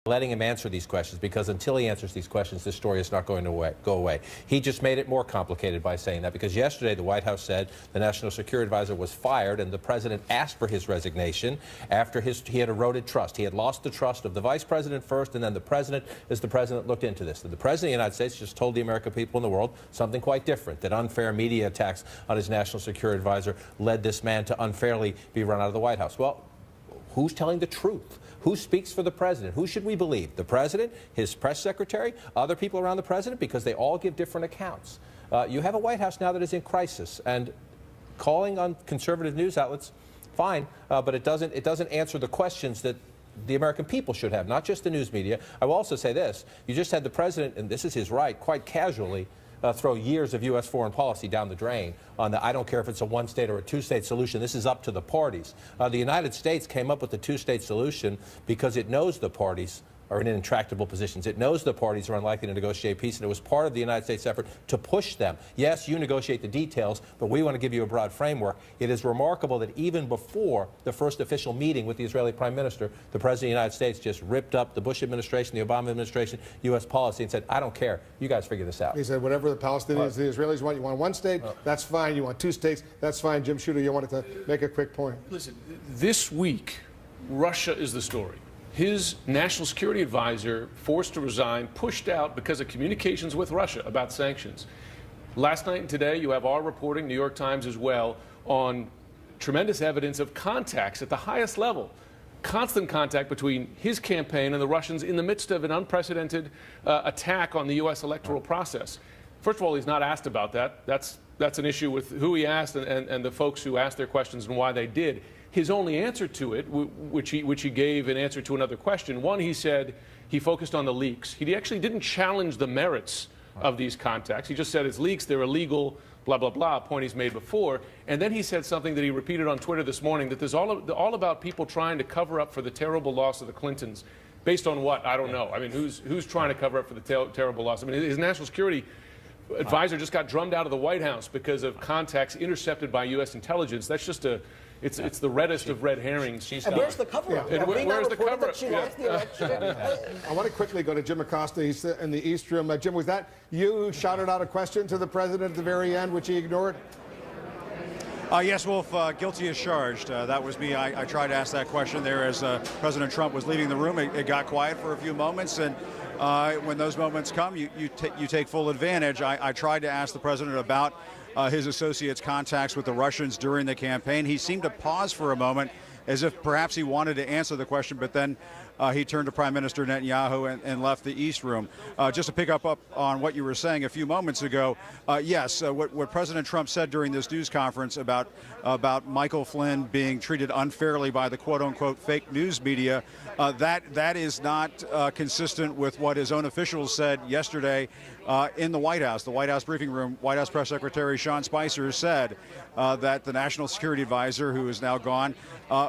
letting him answer these questions, because until he answers these questions, this story is not going to go away. He just made it more complicated by saying that, because yesterday the White House said the National Security Advisor was fired, and the president asked for his resignation after he had eroded trust. He had lost the trust of the vice president first, and then the president, as the president looked into this. And the president of the United States just told the American people in the world something quite different, that unfair media attacks on his National Security Advisor led this man to unfairly be run out of the White House. Well, who's telling the truth? Who speaks for the president? Who should we believe? The president, his press secretary, other people around the president? Because they all give different accounts. You have a White House now that is in crisis, and calling on conservative news outlets, fine, but it doesn't answer the questions that the American people should have, not just the news media. I will also say this. You just had the president, and this is his right, quite casually, throw years of U.S. foreign policy down the drain on the I don't care if it's a one-state or a two-state solution. This is up to the parties. The United States came up with the two-state solution because it knows the parties are in intractable positions. It knows the parties are unlikely to negotiate peace, and it was part of the United States' effort to push them. Yes, you negotiate the details, but we want to give you a broad framework. It is remarkable that even before the first official meeting with the Israeli Prime Minister, the President of the United States just ripped up the Bush administration, the Obama administration, U.S. policy, and said, I don't care. You guys figure this out. He said, whatever the Palestinians, the Israelis want, you want one state, that's fine. You want two states, that's fine. Jim Shooter, you wanted to make a quick point. Listen, this week, Russia is the story. His national security advisor, forced to resign, pushed out because of communications with Russia about sanctions. Last night and today, you have our reporting, New York Times as well, on tremendous evidence of contacts at the highest level, constant contact between his campaign and the Russians in the midst of an unprecedented attack on the U.S. electoral process. First of all, he's not asked about that. That's an issue with who he asked and the folks who asked their questions and why they did. His only answer to it, which he gave in answer to another question, one, he said he focused on the leaks. He actually didn't challenge the merits of these contacts. He just said it's leaks, they're illegal, blah, blah, blah, a point he's made before. And then he said something that he repeated on Twitter this morning, that there's all about people trying to cover up for the terrible loss of the Clintons. Based on what? I don't know. I mean, who's trying to cover up for the terrible loss? I mean, his national security advisor just got drummed out of the White House because of contacts intercepted by U.S. intelligence. That's just a... It's the reddest of red herrings. And where's the cover-up? Yeah. Where's the cover-up? I want to quickly go to Jim Acosta. He's in the East Room. Jim, was that you who shouted out a question to the president at the very end, which he ignored? Yes, Wolf, guilty as charged. That was me. I tried to ask that question there as President Trump was leaving the room. It got quiet for a few moments, and when those moments come, you take full advantage. I tried to ask the president about his associates' contacts with the Russians during the campaign. He seemed to pause for a moment as if perhaps he wanted to answer the question, but then he turned to Prime Minister Netanyahu and left the East Room. Just to pick up on what you were saying a few moments ago, yes, what President Trump said during this news conference about Michael Flynn being treated unfairly by the quote-unquote fake news media, that is not consistent with what his own officials said yesterday in the White House. The White House briefing room, White House Press Secretary Sean Spicer said that the National Security Advisor, who is now gone,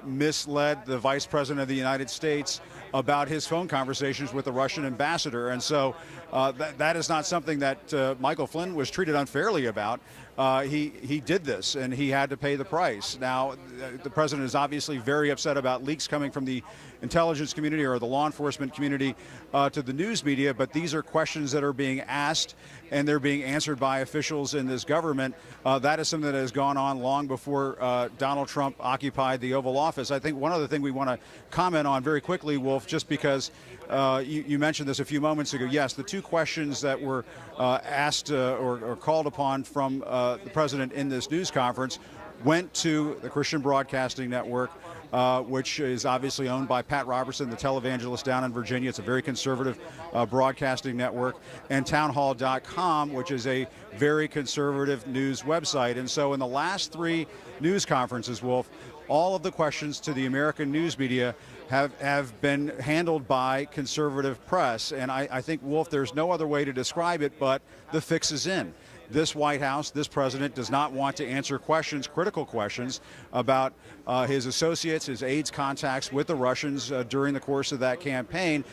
misled the Vice President of the United States about his phone conversations with the Russian ambassador. And so that is not something that Michael Flynn was treated unfairly about. He did this, and he had to pay the price. Now, the president is obviously very upset about leaks coming from the intelligence community or the law enforcement community to the news media, but these are questions that are being asked, and they're being answered by officials in this government. That is something that has gone on long before Donald Trump occupied the Oval Office. I think one other thing we want to comment on very quickly, Wolf, just because you mentioned this a few moments ago. Yes, the two questions that were asked or called upon from the president in this news conference went to the Christian Broadcasting Network, which is obviously owned by Pat Robertson, the televangelist down in Virginia. It's a very conservative broadcasting network, and townhall.com, which is a very conservative news website. And so in the last three news conferences, Wolf, all of the questions to the American news media have been handled by conservative press. And I think, Wolf, there's no other way to describe it, but the fix is in. This White House, this president does not want to answer questions, critical questions, about his associates, his aides' contacts with the Russians during the course of that campaign,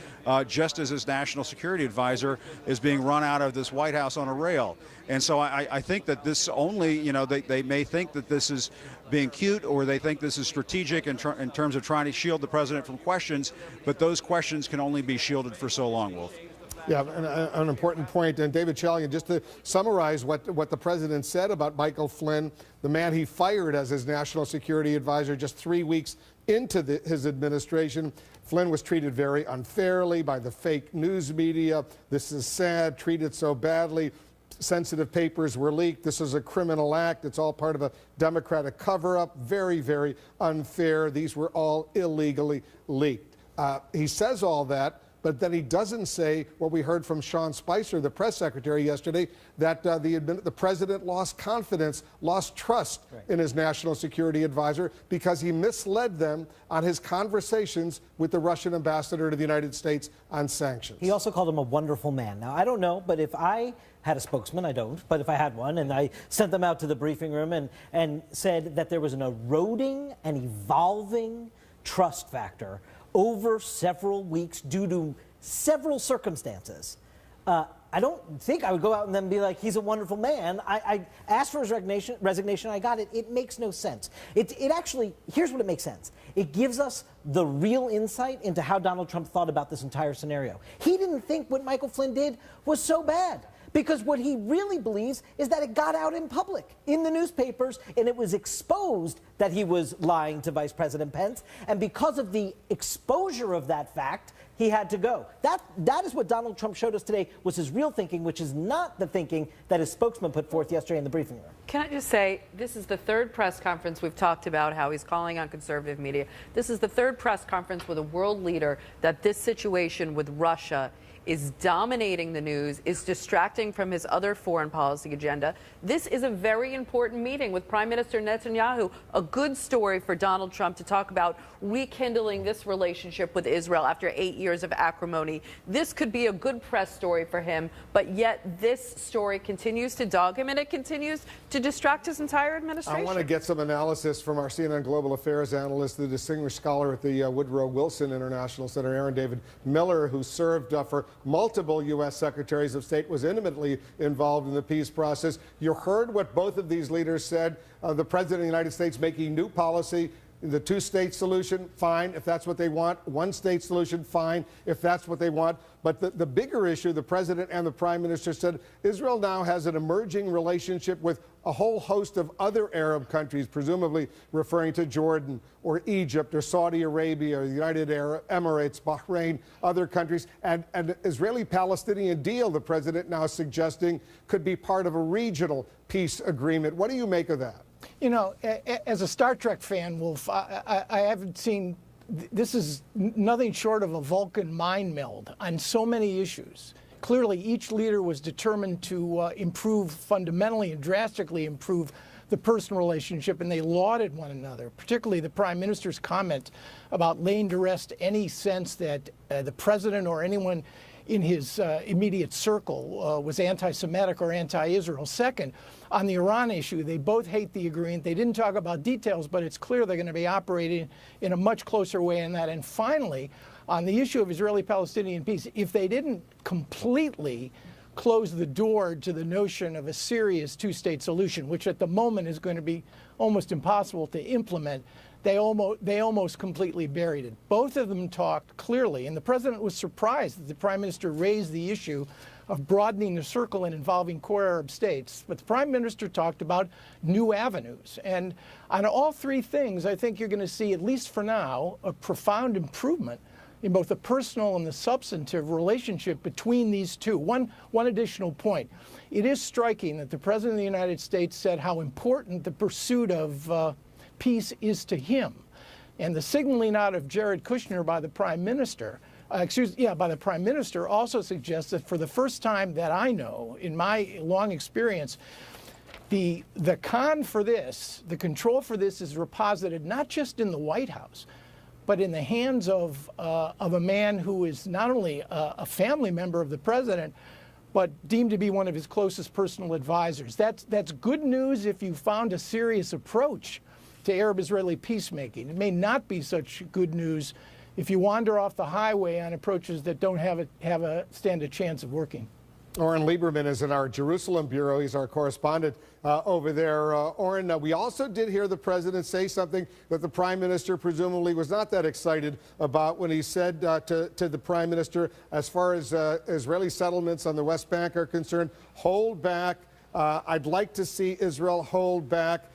just as his national security advisor is being run out of this White House on a rail. And so I think that this only, they may think that this is being cute, or they think this is strategic in terms of trying to shield the president from questions, but those questions can only be shielded for so long, Wolf. Yeah, an important point. And David Chalian, just to summarize what the president said about Michael Flynn, the man he fired as his national security advisor just 3 weeks into his administration. Flynn was treated very unfairly by the fake news media. This is sad, treated so badly. Sensitive papers were leaked. This is a criminal act. It's all part of a Democratic cover-up. Very, very unfair. These were all illegally leaked. He says all that, but then he doesn't say what we heard from Sean Spicer, the press secretary, yesterday, that the president lost confidence, lost trust in his national security advisor because he misled them on his conversations with the Russian ambassador to the United States on sanctions. He also called him a wonderful man. Now, I don't know, but if I had a spokesman, I don't, but if I had one, and I sent them out to the briefing room and said that there was an eroding and evolving trust factor over several weeks due to several circumstances, I don't think I would go out and then be like, he's a wonderful man. I asked for his resignation, I got it. It makes no sense. It actually, here's what it makes sense. It gives us the real insight into how Donald Trump thought about this entire scenario. He didn't think what Michael Flynn did was so bad, because what he really believes is that it got out in public, in the newspapers, and it was exposed that he was lying to Vice President Pence. And because of the exposure of that fact, he had to go. That is what Donald Trump showed us today was his real thinking, which is not the thinking that his spokesman put forth yesterday in the briefing room. Can I just say, this is the third press conference we've talked about how he's calling on conservative media. This is the third press conference with a world leader that this situation with Russia is dominating the news, is distracting from his other foreign policy agenda. This is a very important meeting with Prime Minister Netanyahu, a good story for Donald Trump to talk about rekindling this relationship with Israel after 8 years of acrimony. This could be a good press story for him, but yet this story continues to dog him, and it continues to distract his entire administration. I want to get some analysis from our CNN Global Affairs analyst, the distinguished scholar at the Woodrow Wilson International Center, Aaron David Miller, who served for multiple U.S. secretaries of state, was intimately involved in the peace process. You heard what both of these leaders said. The president of the United States making new policy. The two-state solution, fine, if that's what they want. One-state solution, fine, if that's what they want. But the bigger issue, the president and the prime minister said, Israel now has an emerging relationship with a whole host of other Arab countries, presumably referring to Jordan or Egypt or Saudi Arabia or the United Arab Emirates, Bahrain, other countries. And an Israeli-Palestinian deal, the president now suggesting, could be part of a regional peace agreement. What do you make of that? You know, as a Star Trek fan, Wolf, I haven't seen, this is nothing short of a Vulcan mind meld on so many issues. Clearly, each leader was determined to improve fundamentally and drastically improve the personal relationship, and they lauded one another, particularly the Prime Minister's comment about laying to rest any sense that the president or anyone in his immediate circle was anti-Semitic or anti-Israel. Second, on the Iran issue, they both hate the agreement. They didn't talk about details, but it's clear they're going to be operating in a much closer way in that. And finally, on the issue of Israeli-Palestinian peace, if they didn't completely close the door to the notion of a serious two-state solution, which at the moment is going to be almost impossible to implement, they almost completely buried it. Both of them talked clearly, and the president was surprised that the prime minister raised the issue of broadening the circle and involving core Arab states. But the prime minister talked about new avenues. And on all three things, I think you're going to see, at least for now, a profound improvement in both the personal and the substantive relationship between these two. One additional point. It is striking that the president of the United States said how important the pursuit of peace is to him. And the signaling out of Jared Kushner by the prime minister, by the prime minister also suggests that for the first time that I know in my long experience, the con for this, the control for this is reposited not just in the White House, but in the hands of a man who is not only a family member of the president, but deemed to be one of his closest personal advisors. That's good news if you found a serious approach to Arab-Israeli peacemaking. It may not be such good news if you wander off the highway on approaches that don't stand a chance of working. Oren Lieberman is in our Jerusalem bureau. He's our correspondent over there. Oren, we also did hear the president say something that the prime minister presumably was not that excited about when he said to the prime minister, as far as Israeli settlements on the West Bank are concerned, hold back. I'd like to see Israel hold back.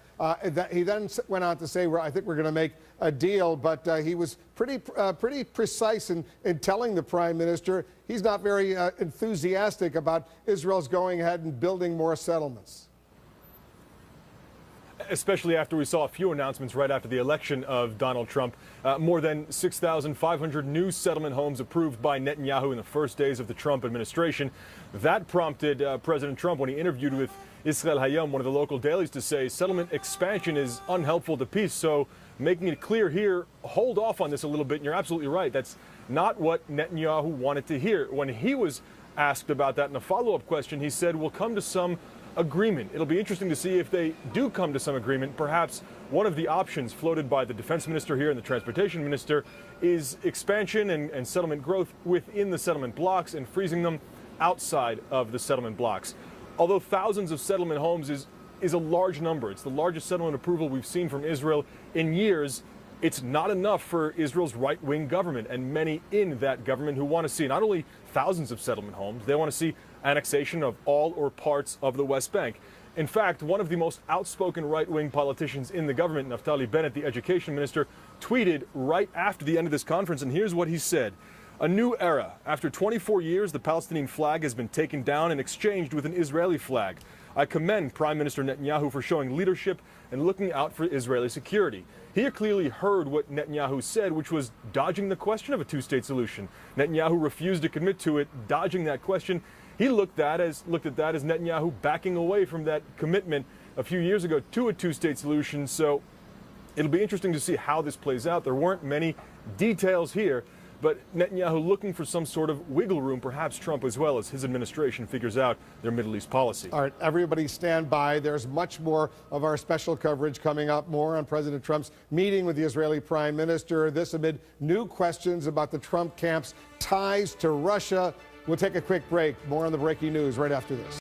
He then went on to say, well, I think we're going to make a deal, but he was pretty precise in telling the prime minister he's not very enthusiastic about Israel's going ahead and building more settlements. Especially after we saw a few announcements right after the election of Donald Trump. More than 6,500 new settlement homes approved by Netanyahu in the first days of the Trump administration. That prompted President Trump, when he interviewed with Israel Hayom, one of the local dailies, to say settlement expansion is unhelpful to peace. So making it clear here, hold off on this a little bit. And you're absolutely right. That's not what Netanyahu wanted to hear. When he was asked about that in a follow-up question, he said, we'll come to some agreement. It'll be interesting to see if they do come to some agreement. Perhaps one of the options floated by the defense minister here and the transportation minister is expansion and settlement growth within the settlement blocks and freezing them outside of the settlement blocks. Although thousands of settlement homes is a large number, it's the largest settlement approval we've seen from Israel in years, it's not enough for Israel's right-wing government and many in that government who want to see not only thousands of settlement homes, they want to see annexation of all or parts of the West Bank. In fact, one of the most outspoken right-wing politicians in the government, Naftali Bennett, the education minister, tweeted right after the end of this conference, and here's what he said. A new era. After 24 years, the Palestinian flag has been taken down and exchanged with an Israeli flag. I commend Prime Minister Netanyahu for showing leadership and looking out for Israeli security. He clearly heard what Netanyahu said, which was dodging the question of a two-state solution. Netanyahu refused to commit to it, dodging that question. He looked at that as Netanyahu backing away from that commitment a few years ago to a two-state solution. So it'll be interesting to see how this plays out. There weren't many details here, but Netanyahu looking for some sort of wiggle room, perhaps Trump as well, as his administration figures out their Middle East policy. All right, everybody stand by. There's much more of our special coverage coming up. More on President Trump's meeting with the Israeli Prime Minister. This amid new questions about the Trump camp's ties to Russia. We'll take a quick break. More on the breaking news right after this.